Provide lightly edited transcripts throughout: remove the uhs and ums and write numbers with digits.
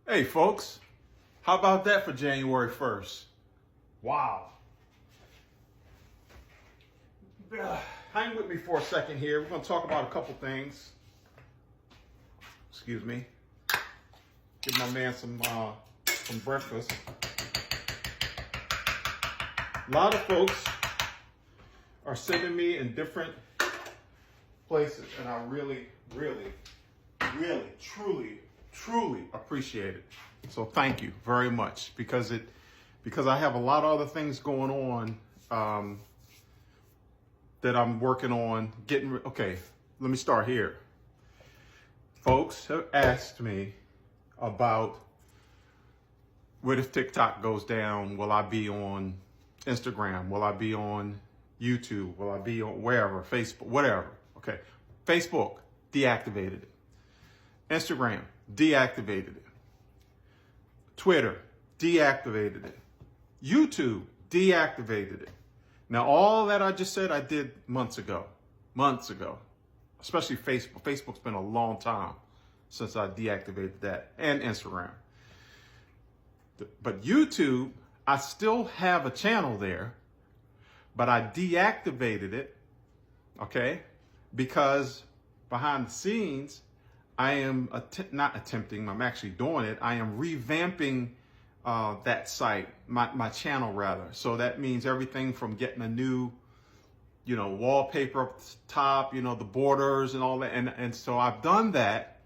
Hey folks, how about that for January 1st? Wow. Hang with me for a second here. We're going to talk about a couple things. Excuse me. Give my man some breakfast. A lot of folks are sending me in different places, and I really, truly appreciate it. So thank you very much, because I have a lot of other things going on that I'm working on getting. Okay, let me start here. Folks have asked me about what if TikTok goes down? Will I be on Instagram? Will I be on YouTube? Will I be on wherever? Facebook, whatever. Okay. Facebook, deactivated it. Instagram, deactivated it. Twitter, deactivated it. YouTube, deactivated it. Now, all that I just said, I did months ago. Especially Facebook. Facebook's been a long time since I deactivated that, and Instagram. But YouTube, I still have a channel there, but I deactivated it, okay? Because behind the scenes, I am not attempting, I'm actually doing it. I am revamping that site, my channel rather. So that means everything from getting a new, wallpaper up the top, the borders and all that. And so I've done that.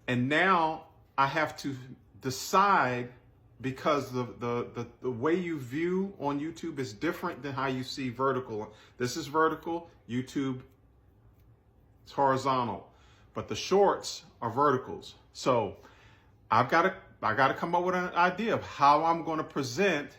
And now I have to decide, because the way you view on YouTube is different than how you see vertical. This is vertical, YouTube is horizontal, but the shorts are verticals. So I got to come up with an idea of how I'm going to present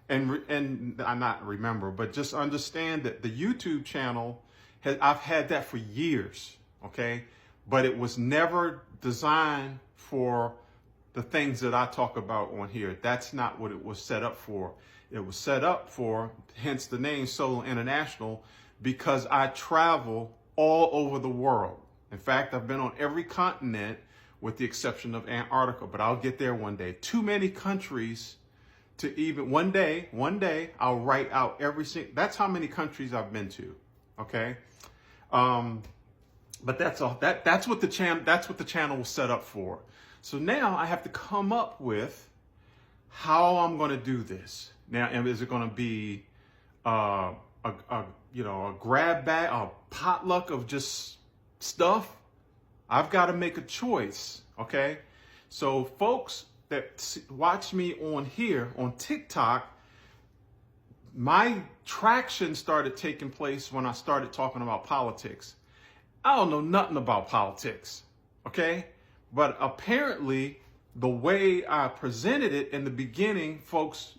and not remember, but just understand that the YouTube channel, I've had that for years, okay? But it was never designed for the things that I talk about on here. That's not what it was set up for. It was set up for, hence the name Solo International, because I travel all over the world. In fact, I've been on every continent with the exception of Antarctica, but I'll get there one day. Too many countries to even, one day I'll write out every single, that's how many countries I've been to, okay? But that's all, that's what the channel was set up for. So now I have to come up with how I'm going to do this. Now, is it going to be a grab bag, a potluck of just stuff? I've got to make a choice, okay? So folks that watch me on here, on TikTok, my traction started taking place when I started talking about politics. I don't know nothing about politics, okay? But apparently, the way I presented it in the beginning, folks,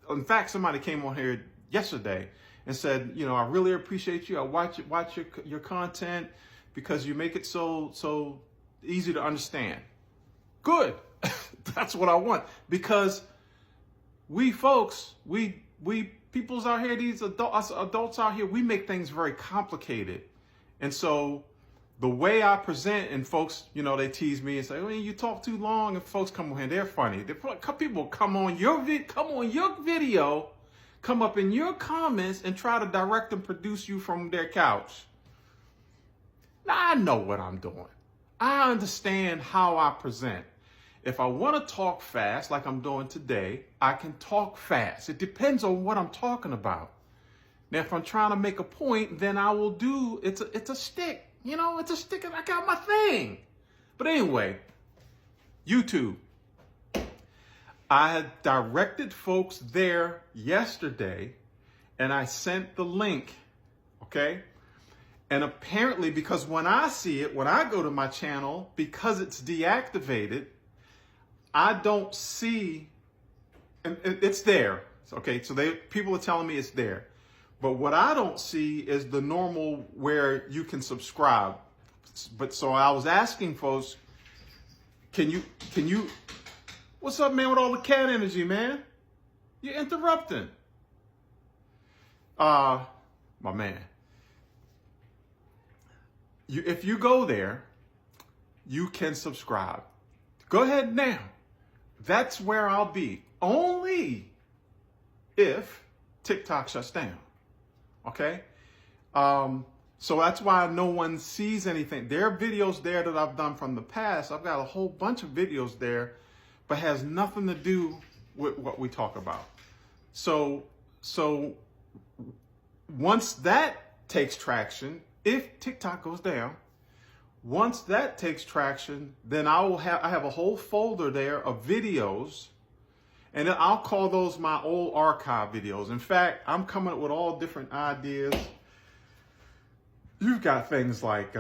in fact, somebody came on here yesterday and said, I really appreciate you. I watch your content because you make it so easy to understand. Good. That's what I want. Because we folks, we peoples out here, these adults out here, we make things very complicated. And so the way I present, and folks, they tease me and say, "Oh, you talk too long." And folks come on here, they're funny. People come on your video, come up in your comments and try to direct and produce you from their couch. Now, I know what I'm doing. I understand how I present. If I want to talk fast, like I'm doing today, I can talk fast. It depends on what I'm talking about. Now, if I'm trying to make a point, then I will do, it's a stick. It's a stick, and I got my thing. But anyway, YouTube. I had directed folks there yesterday, and I sent the link, okay? And apparently, because when I see it, when I go to my channel, because it's deactivated, I don't see, and it's there, okay? So people are telling me it's there. But what I don't see is the normal where you can subscribe. But so I was asking folks, can you, what's up, man, with all the cat energy, man? You're interrupting. My man. If you go there, you can subscribe. Go ahead now. That's where I'll be. Only if TikTok shuts down. Okay? So that's why no one sees anything. There are videos there that I've done from the past. I've got a whole bunch of videos there, but has nothing to do with what we talk about. So once that takes traction, if TikTok goes down, once that takes traction, then I have a whole folder there of videos, and then I'll call those my old archive videos. In fact, I'm coming up with all different ideas. You've got things like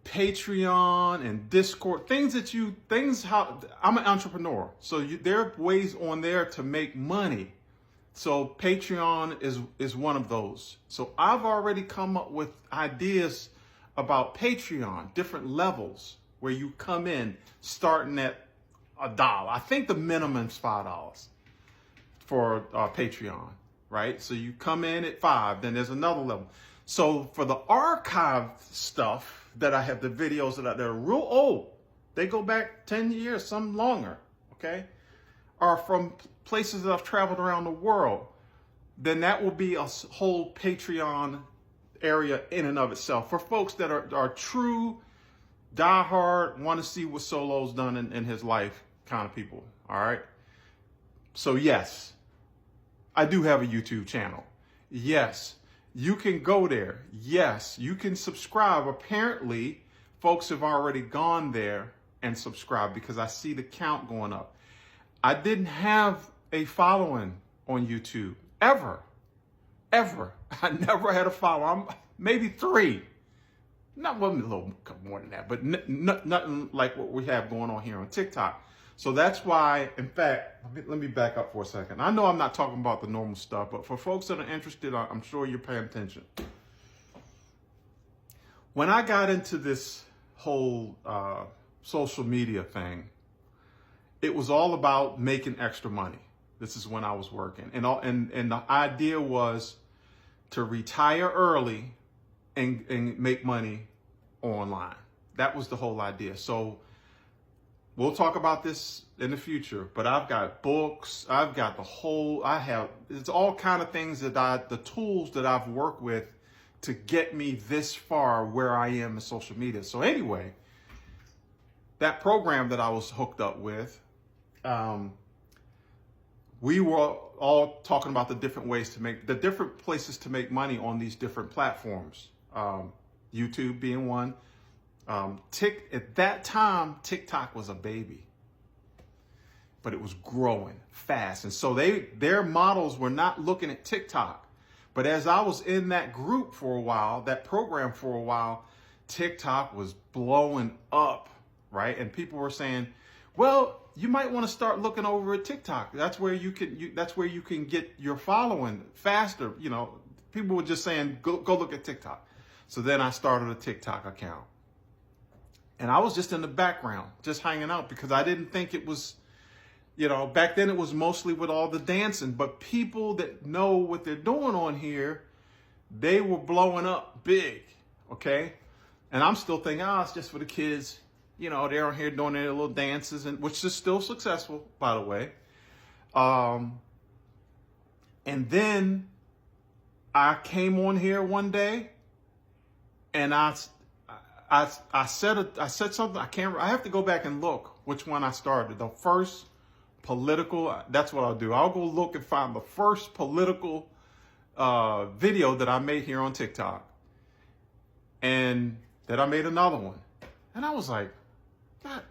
Patreon and Discord, I'm an entrepreneur. So there are ways on there to make money. So Patreon is one of those. So I've already come up with ideas about Patreon, different levels where you come in starting at $1. I think the minimum is $5 for Patreon, right? So you come in at $5, then there's another level. So for the archive stuff that I have, the videos that are real old, they go back 10 years, some longer, okay? Are from places that I've traveled around the world, then that will be a whole Patreon area in and of itself for folks that are true, diehard, want to see what Solo's done in his life kind of people, all right? So yes, I do have a YouTube channel. Yes, you can go there. Yes, you can subscribe. Apparently, folks have already gone there and subscribed because I see the count going up. I didn't have a following on YouTube, ever. I never had a following. Maybe 3. Not well, a little more than that, but nothing like what we have going on here on TikTok. So that's why, in fact, let me back up for a second. I know I'm not talking about the normal stuff, but for folks that are interested, I'm sure you're paying attention. When I got into this whole social media thing, it was all about making extra money. This is when I was working. And the idea was to retire early and make money online. That was the whole idea. So we'll talk about this in the future, but I've got books, it's all kind of things the tools that I've worked with to get me this far where I am in social media. So anyway, that program that I was hooked up with, we were all talking about the different places to make money on these different platforms. YouTube being one. At that time, TikTok was a baby, but it was growing fast. And so their models were not looking at TikTok. But as I was in that group for a while, that program for a while, TikTok was blowing up, right? And people were saying, well, you might want to start looking over at TikTok. That's where you can get your following faster. You know, people were just saying, go look at TikTok. So then I started a TikTok account. And I was just in the background, just hanging out because I didn't think it was, back then it was mostly with all the dancing, but people that know what they're doing on here, they were blowing up big, okay? And I'm still thinking, it's just for the kids. They're on here doing their little dances, which is still successful, by the way. And then I came on here one day, and I said something. I have to go back and look which one I started. The first political. That's what I'll do. I'll go look and find the first political video that I made here on TikTok, and then I made another one, and I was like, God.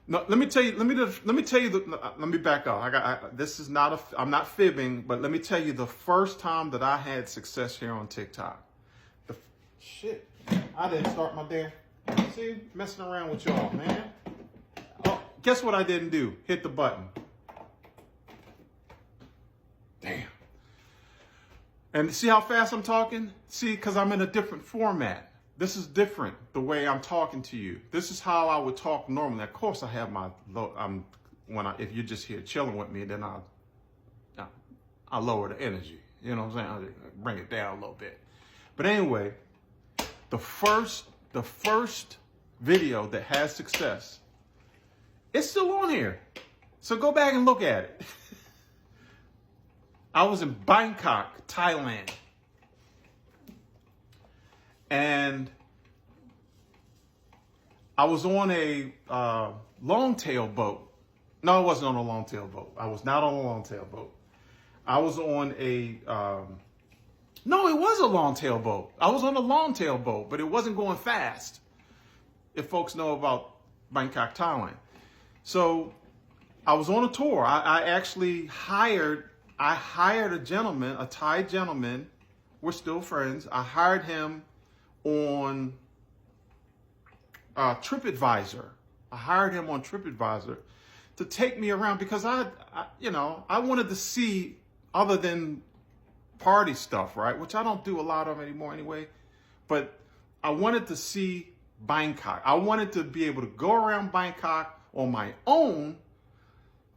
No, let me back up. This is not I'm not fibbing, but let me tell you the first time that I had success here on TikTok. Shit, I didn't start my damn, see, messing around with y'all, man. Oh, guess what I didn't do? Hit the button. Damn. And see how fast I'm talking? See, because I'm in a different format. This is different, the way I'm talking to you. This is how I would talk normally. Of course, I have my if you're just here chilling with me, then I lower the energy. You know what I'm saying? I bring it down a little bit. But anyway, the first video that has success It's still on here. So go back and look at it. I was in Bangkok, Thailand. And I was on a longtail boat. No, I wasn't on a longtail boat. I was not on a longtail boat. I was on a, no, it was a longtail boat. I was on a longtail boat, but it wasn't going fast. If folks know about Bangkok, Thailand. So I was on a tour. I actually hired a gentleman, a Thai gentleman. We're still friends. I hired him on TripAdvisor. I hired him on TripAdvisor to take me around because I wanted to see other than party stuff, right? Which I don't do a lot of anymore anyway. But I wanted to see Bangkok. I wanted to be able to go around Bangkok on my own,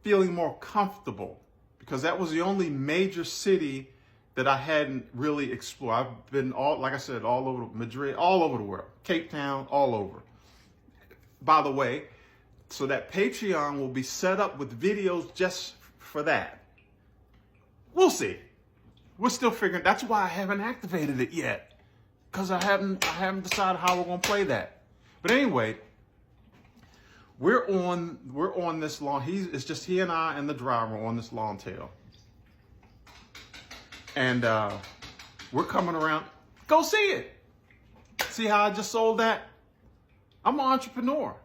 feeling more comfortable, because that was the only major city that I hadn't really explored. I've been like I said, all over Madrid, all over the world, Cape Town, all over. By the way, so that Patreon will be set up with videos just for that. We'll see. We're still figuring. That's why I haven't activated it yet, because I haven't decided how we're gonna play that. But anyway, we're on this long. It's just he and I and the driver on this long tail, and we're coming around. Go see it. See how I just sold that? I'm an entrepreneur.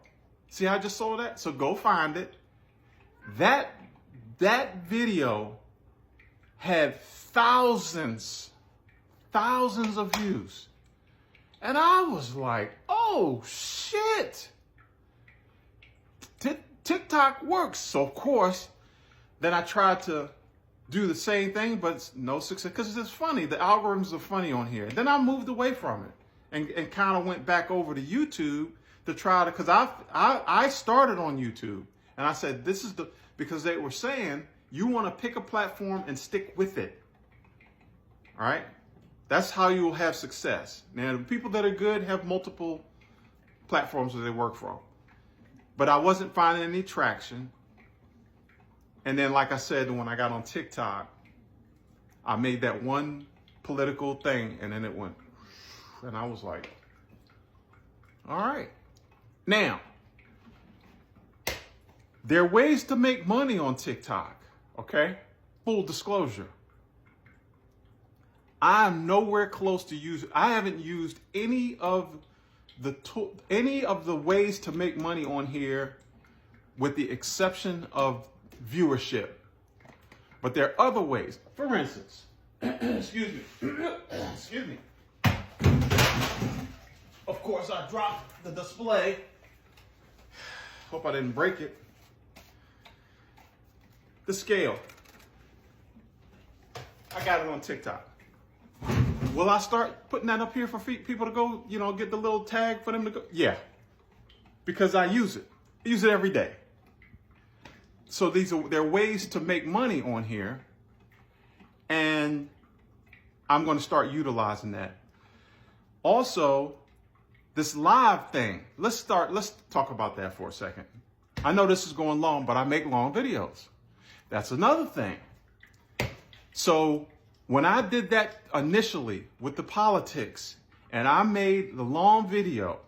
See how I just sold that? So go find it. That video had thousands of views. And I was like, oh shit. TikTok works. So of course, then I tried to do the same thing, but it's no success. Because it's funny. The algorithms are funny on here. Then I moved away from it and kind of went back over to YouTube to try to, because I started on YouTube. And I said, because they were saying, you want to pick a platform and stick with it. All right? That's how you will have success. Now, the people that are good have multiple platforms that they work from. But I wasn't finding any traction. And then, like I said, when I got on TikTok, I made that one political thing, and then it went, and I was like, all right. Now, there are ways to make money on TikTok, okay? Full disclosure. I'm nowhere close to I haven't used any of the ways to make money on here, with the exception of viewership. But there are other ways. For instance, excuse me. Of course, I dropped the display. Hope I didn't break it. The scale. I got it on TikTok. Will I start putting that up here for people to go, get the little tag for them to go? Yeah. Because I use it. I use it every day. So there are ways to make money on here. And I'm going to start utilizing that. Also, this live thing. Let's talk about that for a second. I know this is going long, but I make long videos. That's another thing. So when I did that initially with the politics and I made the long video,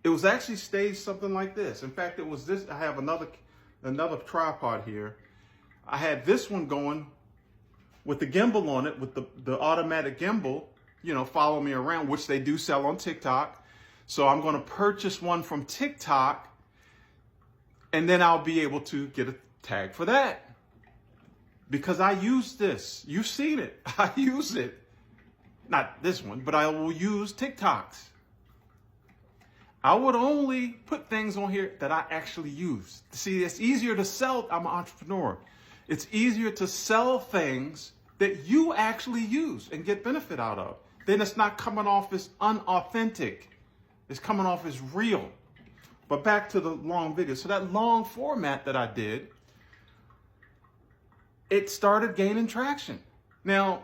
it was actually staged something like this. In fact, it was this. I have another tripod here. I had this one going with the gimbal on it, with the automatic gimbal, follow me around, which they do sell on TikTok. So I'm going to purchase one from TikTok, and then I'll be able to get a tag for that. Because I use this. You've seen it. I use it. Not this one, but I will use TikToks. I would only put things on here that I actually use. See, it's easier to sell. I'm an entrepreneur. It's easier to sell things that you actually use and get benefit out of. Then it's not coming off as unauthentic. It's coming off as real. But back to the long video. So that long format that I did, it started gaining traction. Now,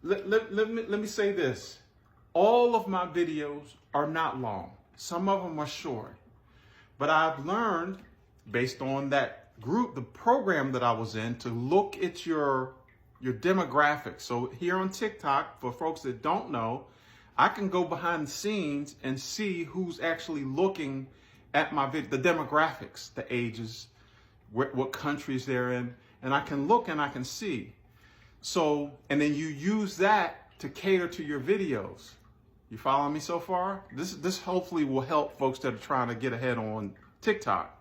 let me say this. All of my videos are not long. Some of them are short. But I've learned based on that group, the program that I was in, to look at your demographics. So here on TikTok, for folks that don't know, I can go behind the scenes and see who's actually looking at my video, the demographics, the ages, what countries they're in, and I can look and I can see. So, and then you use that to cater to your videos. You following me so far? This hopefully will help folks that are trying to get ahead on TikTok.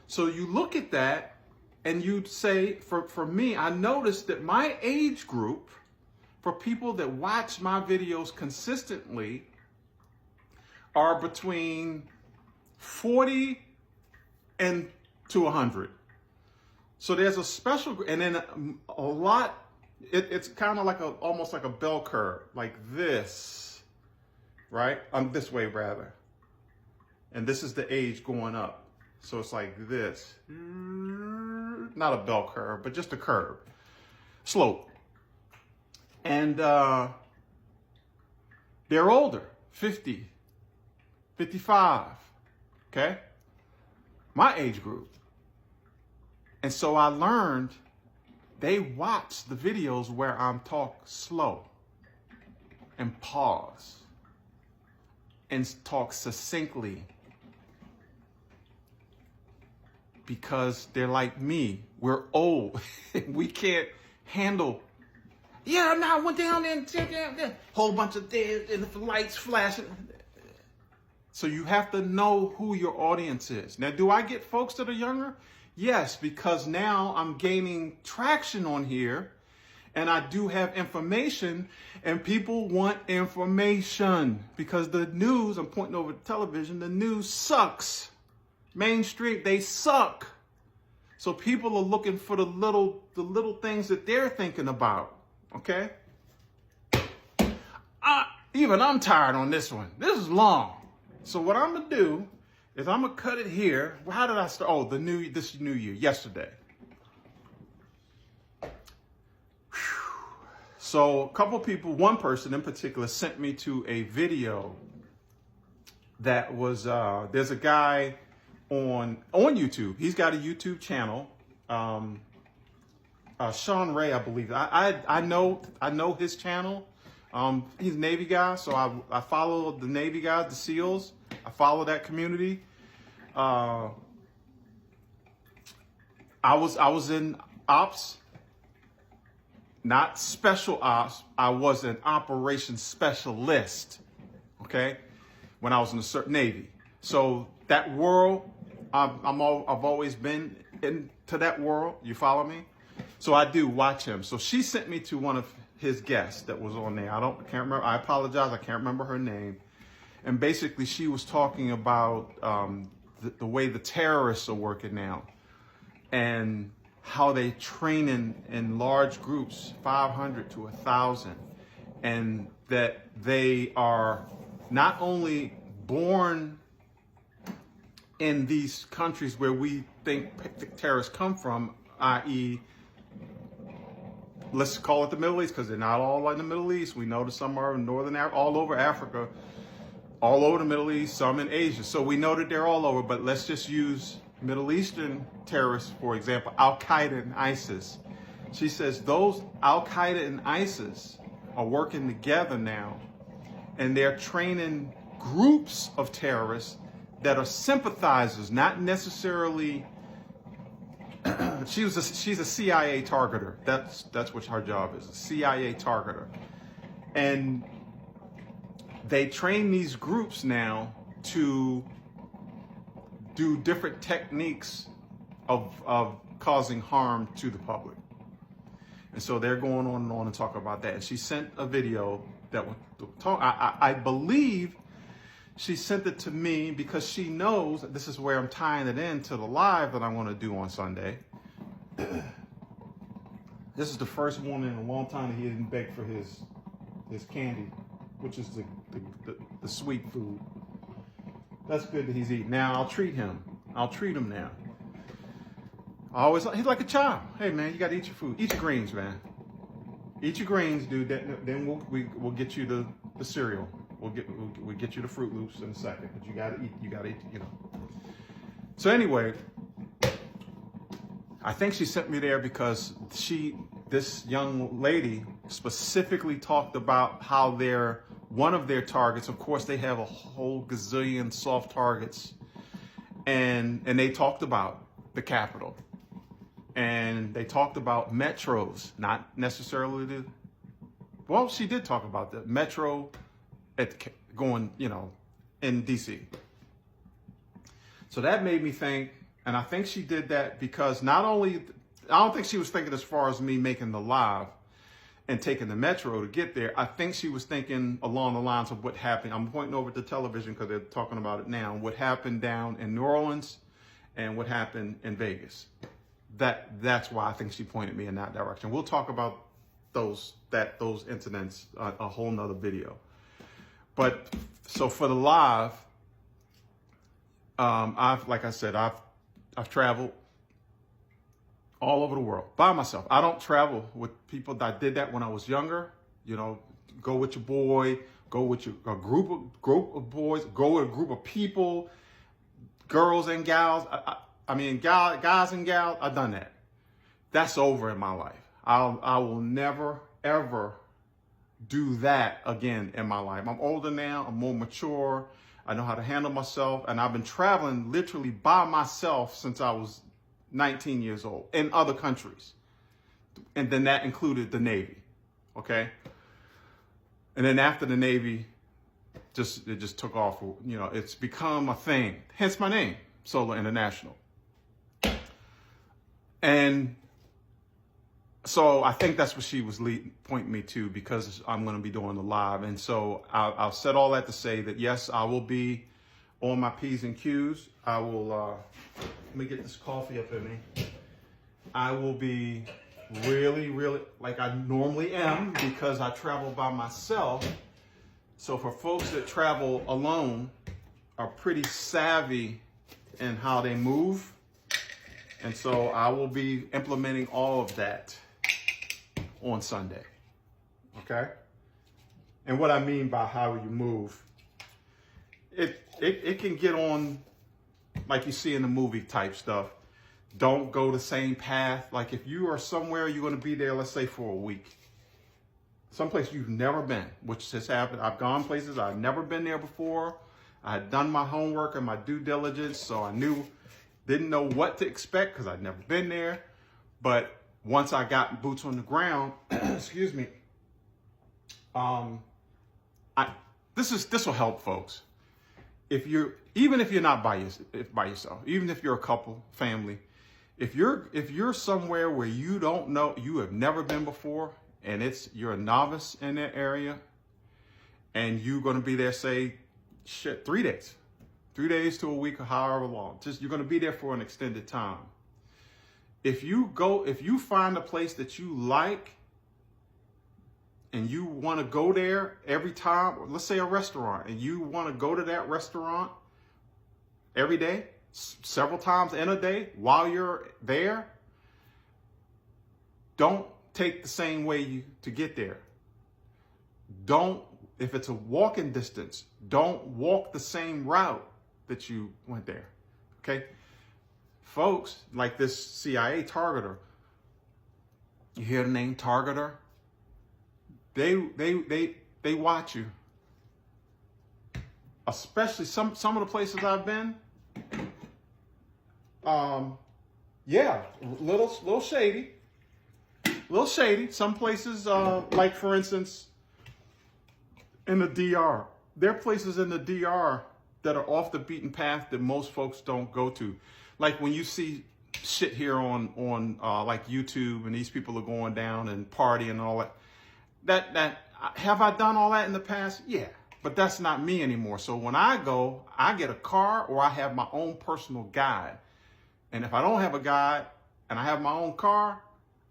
So you look at that and you say, for me, I noticed that my age group, for people that watch my videos consistently, are between 40 and to 100. So there's a special, and then a lot, it's kind of like almost like a bell curve, like this, right? This way rather. And this is the age going up. So it's like this, not a bell curve, but just a curve, slope. And they're older, 50, 55, okay? My age group. And so I learned they watch the videos where I'm talk slow and pause and talk succinctly, because they're like me. We're old. We can't handle. Yeah, now I went down there and checked out there. Whole bunch of dead and the lights flashing. So you have to know who your audience is. Now, do I get folks that are younger? Yes, because now I'm gaining traction on here and I do have information, and people want information because the news, I'm pointing over the television, the news sucks. Mainstream, they suck. So people are looking for the little things that they're thinking about. Okay? Even I'm tired on this one. This is long. So what I'm gonna do is I'm gonna cut it here. How did I start? Oh, this new year, yesterday. So a couple people, one person in particular, sent me to a video that was there's a guy on YouTube. He's got a YouTube channel. Sean Ray, I believe. I know his channel. He's a Navy guy, so I follow the Navy guys, the SEALs. I follow that community. I was in ops, not special ops. I was an operations specialist. Okay, when I was in the Navy. So that world, I've always been into that world. You follow me? So I do watch him. So she sent me to one of his guests that was on there. I can't remember. I apologize. I can't remember her name. And basically, she was talking about the way the terrorists are working now, and how they train in large groups, 500 to 1,000, and that they are not only born in these countries where we think terrorists come from, i.e., let's call it the Middle East, because they're not all in the Middle East. We know that some are in Northern Africa, all over Africa, all over the Middle East, some in Asia. So we know that they're all over, but let's just use Middle Eastern terrorists, for example, Al-Qaeda and ISIS. She says those Al-Qaeda and ISIS are working together now, and they're training groups of terrorists that are sympathizers, not necessarily. She's a CIA targeter. That's what her job is, a CIA targeter. And they train these groups now to do different techniques of causing harm to the public. And so they're going on and on and talk about that. And she sent a video that would talk. I believe she sent it to me because she knows that this is where I'm tying it into the live that I want to do on Sunday. This is the first one in a long time that he didn't beg for his candy, which is the sweet food. That's good that he's eating. Now I'll treat him. I'll treat him now. He's like a child. Hey man, you gotta eat your food. Eat your greens, man. Eat your greens, dude. Then we'll get you the cereal. We'll get you the Fruit Loops in a second. But you gotta eat. You know. So anyway, I think she sent me there because this young lady specifically talked about how one of their targets, of course they have a whole gazillion soft targets, and they talked about the Capitol, and they talked about metros, not necessarily well, she did talk about the metro going, in DC. So that made me think, and I think she did that because I don't think she was thinking as far as me making the live and taking the metro to get there. I think she was thinking along the lines of what happened. I'm pointing over to television because they're talking about it now. What happened down in New Orleans and what happened in Vegas. That's why I think she pointed me in that direction. We'll talk about those incidents a whole nother video. But so for the live, I've traveled all over the world by myself. I don't travel with people. I did that when I was younger. Go with your boy, go with a group of boys, go with a group of people, girls and gals. Guys and gals. I've done that. That's over in my life. I will never ever do that again in my life. I'm older now. I'm more mature. I know how to handle myself, and I've been traveling literally by myself since I was 19 years old in other countries. And then that included the Navy, okay? And then after the Navy, it just took off. It's become a thing, hence my name, Solo International. And so I think that's what she was pointing me to, because I'm going to be doing the live. And so I'll set all that to say that, yes, I will be on my P's and Q's. I will, let me get this coffee up in me. I will be really, really like I normally am because I travel by myself. So for folks that travel alone are pretty savvy in how they move. And so I will be implementing all of that on Sunday, okay? And what I mean by how you move, it can get on like you see in the movie type stuff. Don't go the same path. Like if you are somewhere, you're going to be there, let's say for a week, someplace you've never been, which has happened. I've gone places I've never been there before. I had done my homework and my due diligence, so I didn't know what to expect because I'd never been there. But once I got boots on the ground, excuse me, this will help folks. Even if you're not by yourself, even if you're a couple, family, if you're somewhere where you don't know, you have never been before, and you're a novice in that area, and you're going to be there, say, 3 days, 3 days to a week or however long. You're going to be there for an extended time. If you find a place that you like and you want to go there every time, let's say a restaurant, and you want to go to that restaurant every day, several times in a day while you're there, don't take the same way to get there. If it's a walking distance, don't walk the same route that you went there, okay? Folks, like this CIA targeter, you hear the name targeter? They watch you. Especially some of the places I've been. Yeah, little shady. Little shady. Some places, like for instance, in the DR. There are places in the DR that are off the beaten path that most folks don't go to. Like when you see shit here on like YouTube, and these people are going down and partying and all that. That have I done all that in the past? Yeah, but that's not me anymore. So when I go, I get a car or I have my own personal guide. And if I don't have a guide and I have my own car,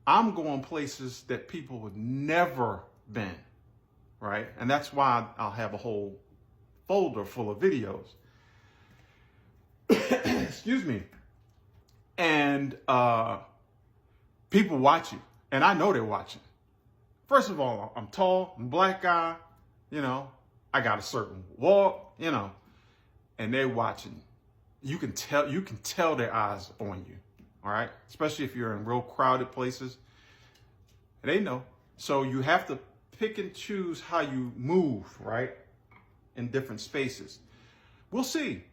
I'm going places that people would never been, right? And that's why I'll have a whole folder full of videos. Excuse me. And people watch you, and I know they're watching. First of all, I'm tall, I'm a black guy, I got a certain walk, and they're watching. You can tell their eyes on you, all right? Especially if you're in real crowded places. They know. So you have to pick and choose how you move, right? In different spaces. We'll see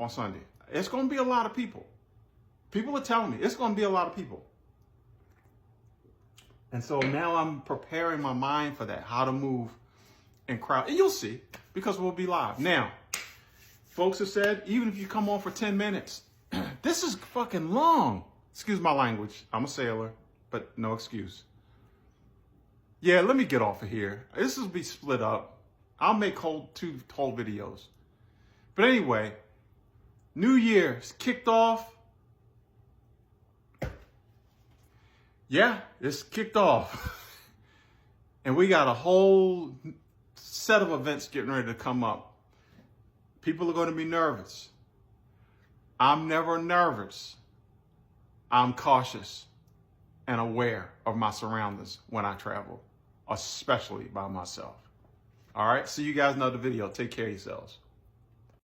on Sunday. It's going to be a lot of people. People are telling me it's going to be a lot of people. And so now I'm preparing my mind for that, how to move in crowd. And you'll see, because we'll be live. Now, folks have said, even if you come on for 10 minutes, this is fucking long. Excuse my language. I'm a sailor, but no excuse. Yeah, let me get off of here. This will be split up. I'll make two whole videos. But anyway, New Year's kicked off. Yeah, it's kicked off. And we got a whole set of events getting ready to come up. People are going to be nervous. I'm never nervous. I'm cautious and aware of my surroundings when I travel, especially by myself. All right, see you guys in another video. Take care of yourselves.